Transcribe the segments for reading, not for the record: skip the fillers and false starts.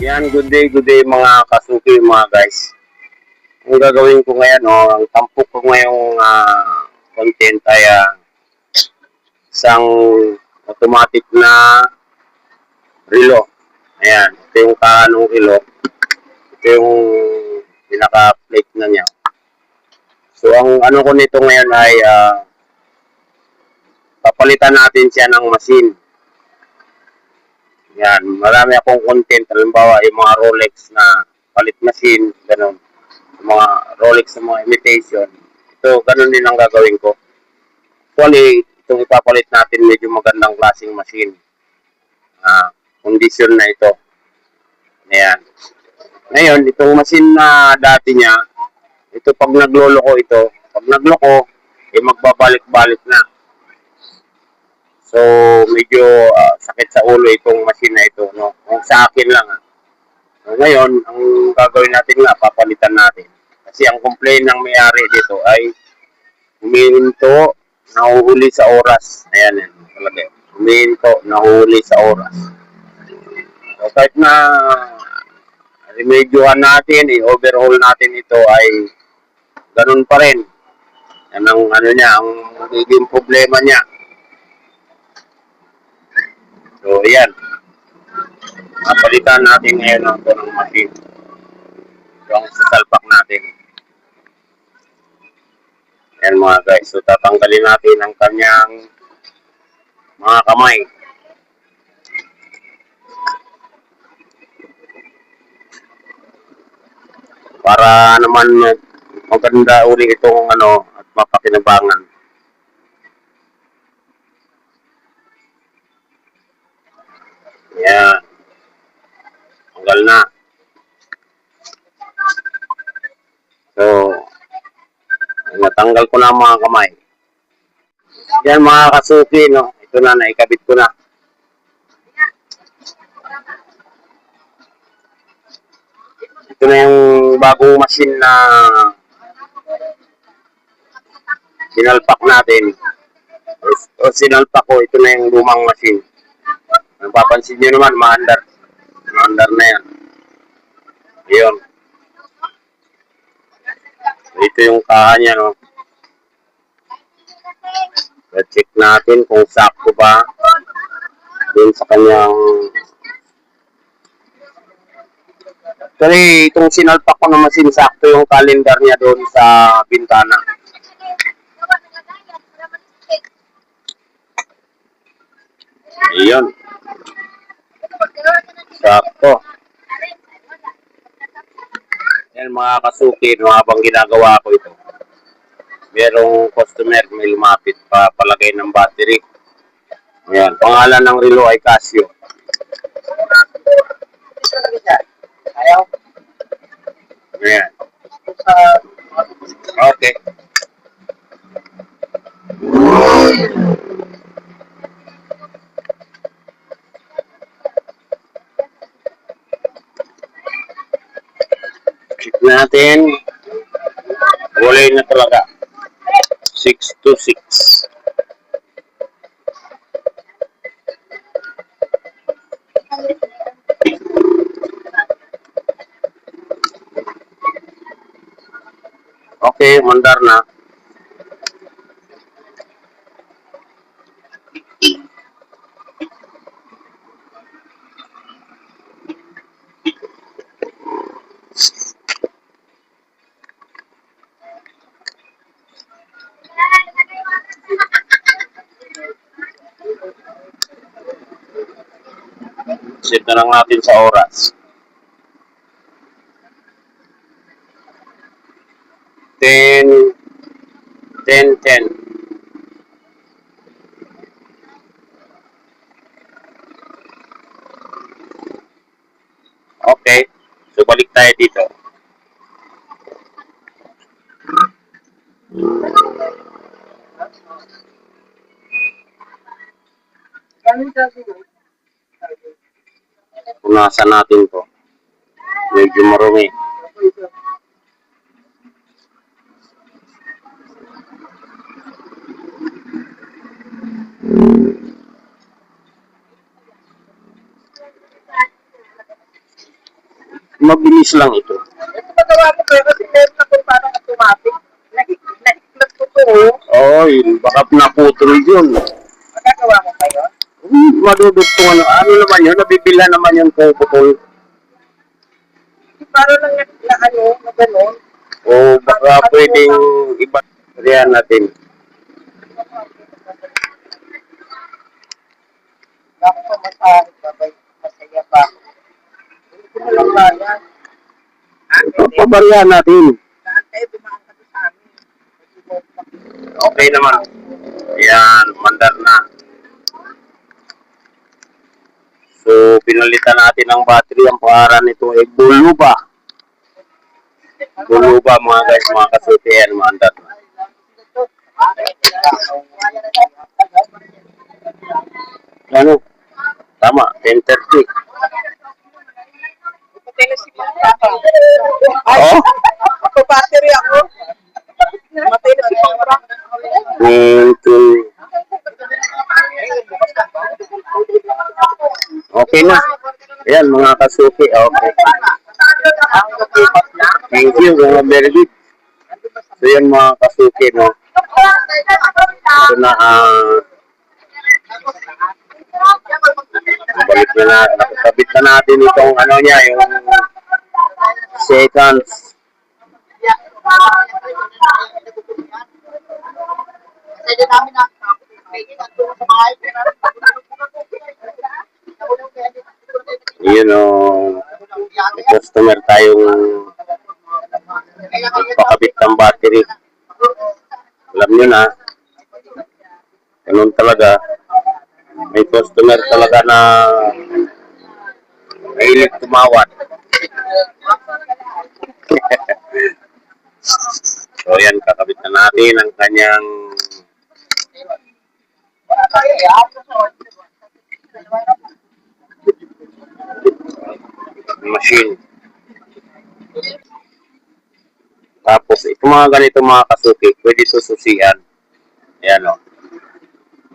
Yan, good day mga kasuki, mga guys. Ang gagawin ko ngayon, ang tampok ko ngayong content ay isang automatic na relo. Ayan, ito yung kanong relo. Ito yung pinaka-plate na niya. So, ang ano ko nito ngayon ay papalitan natin siya ng machine. Yan, marami akong content. Halimbawa, yung mga Rolex na palit machine, ganun. Mga Rolex na mga imitation. Ito, ganun din ang gagawin ko. Actually, itong ipapalit natin medyo magandang klaseng machine. Condition na ito. Ayan. Ngayon, itong machine na dati niya, ito pag nagloloko ito, pag nagloko, magbabalik-balik na. So, medyo sakit sa ulo itong machine na ito, no? Kung sa akin lang, So, ngayon, ang gagawin natin nga, papalitan natin. Kasi ang complaint ng may-ari dito ay huminto, nahuhuli sa oras. Ayan yan, talaga. Huminto, nahuhuli sa oras. So, kahit na remedyohan natin, i-overhaul natin ito ay ganun pa rin. Yan ang ano niya, ang magiging problema niya. So, ayan. Napalitan natin ngayon ito ng machine. Yung sasalpak natin. Ayan mga guys. So, tatanggalin natin ang kanyang mga kamay. Para naman maganda uli itong at mapakinabangan. Ayan. Tanggal na. So, natanggal ko na ang mga kamay. Yan mga kasuki, no? Ito na, naikabit ko na. Ito na yung bagong machine na sinalpak natin. O sinalpak ko, ito na yung lumang machine. Napapansin nyo naman, maandar. Maandar na yan. Ayun. Ito yung kaha niya, no? Check natin kung sakto ba dun sa kanyang. Kasi itong sinalpak ko naman sinsakto yung calendar niya doon sa bintana. Iyon. Sakto. Yan mga kasuki, no, habang ginagawa ko ito. Merong customer may lumapit pa palagay ng battery. Ayan, pangalan ng relo ay Casio. Ayaw. Ayan. Okay. Check natin. Walay na talaga. 6 to 6. Okay, mandar na. Set na lang natin sa oras. 10:10. Okay. So, balik tayo dito. Punasan natin to. Medyo marumi. mabilis lang ito. Ito magawa mo kayo kasi meron na kung parang automatic. Naiklat ko to. Oy, baka naputol yun. Magagawa mo kayo? Madudugtong ano naman yun, nabibila naman yung puputol. Parang lang na ano, na gano'n. O baka pwedeng iba riyan natin. Ako pa masahe, babay, masaya pa ako. Hindi ko na lang bayan. Pabarihan natin. Lahat kayo dumaan ka sa amin. Okay naman. Yan, mandar na. So, pinalitan natin ang battery. Ang pangalan nito ay Buluba. Buluba mga guys, mga kasuti yan, mandar na. Ano? Tama, 10:30. Pagkailan si Papa. Oh? Ako battery ako. Matay na si Papa. Okay na. Ayan, mga kasuki. Okay. Thank you, mga very good. So, yan mga kasuki, no? Ito na, balik na nakakabit na natin itong ano niya, yung seconds. Pwede namin na sa bahay. Yun, may customer tayong pakabit ng battery. Alam nyo na, ganun talaga. May customer talaga na mahilig tumawad. So yan, kakabit na natin ang kanyang machine. Tapos, ito mga ganito mga kasuki, pwede sususian. Ayan o.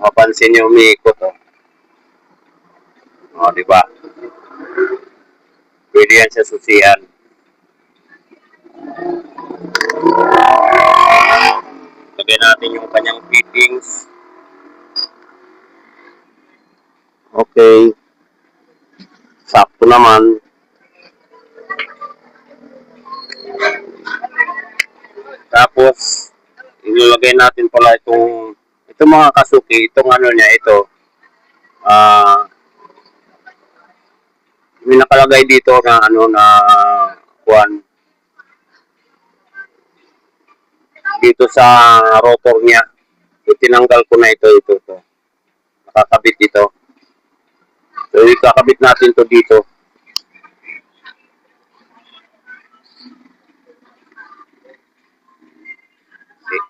Mapansin nyo, umiikot o. O, diba? Pwede yan sa susian. Lagyan natin yung kanyang fittings. Okay. Sakto naman. Tapos, ilalagay natin pala itong mga kasuki, itong ano niya, ito. May nakalagay dito na ano na kuwan dito sa rotor niya. Tinanggal ko na ito. Nakakabit dito. So, ikakabit natin to dito. Okay.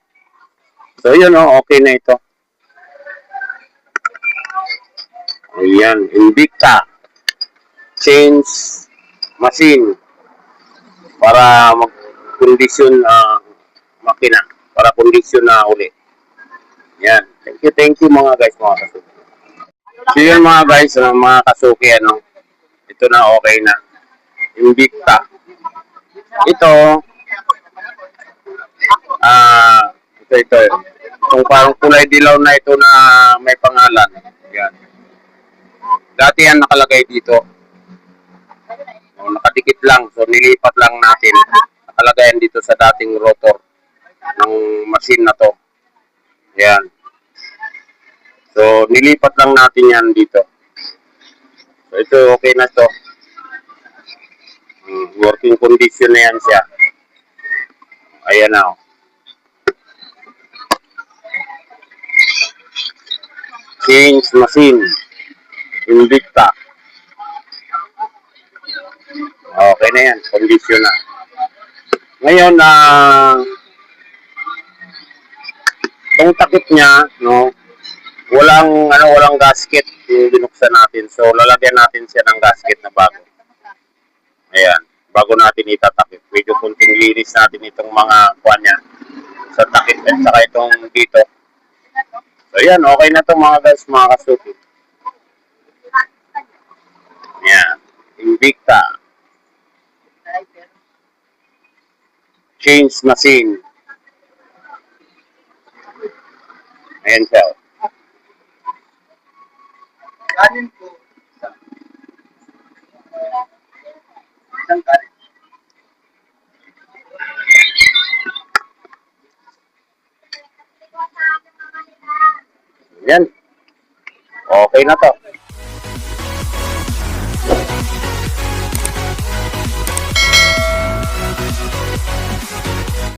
So, yun okay na ito. Ayan, Invicta change machine para mag-kondisyon makina, para kondisyon na uli. Yan. Thank you mga guys, mga kasuki. So yun mga guys, mga kasuki, ito na okay na. Invicta. Ito, ito. Itong parang kulay dilaw na ito na may pangalan. Yan. Dati yan nakalagay dito. Nakadikit lang. So, nilipat lang natin. Nakalagay yan dito sa dating rotor ng machine na to. Yan. So, nilipat lang natin yan dito. So, ito okay na to. Working condition na yan siya. Ayan na. Change machine. Invicta. Okay na yan. Condition na. Ngayon, itong takip niya, walang gasket yung binuksan natin. So, lalagyan natin siya ng gasket na bago. Ayan. Bago natin itatakip. Medyo kunting linis natin itong mga kuwan niya sa takip at saka itong dito. So, yan. Okay na to mga guys, mga kasuki. Yan. Invicta. driver. Change machine. Ayan sir. Kanin po. Isang kanin. Yan. Okay na to.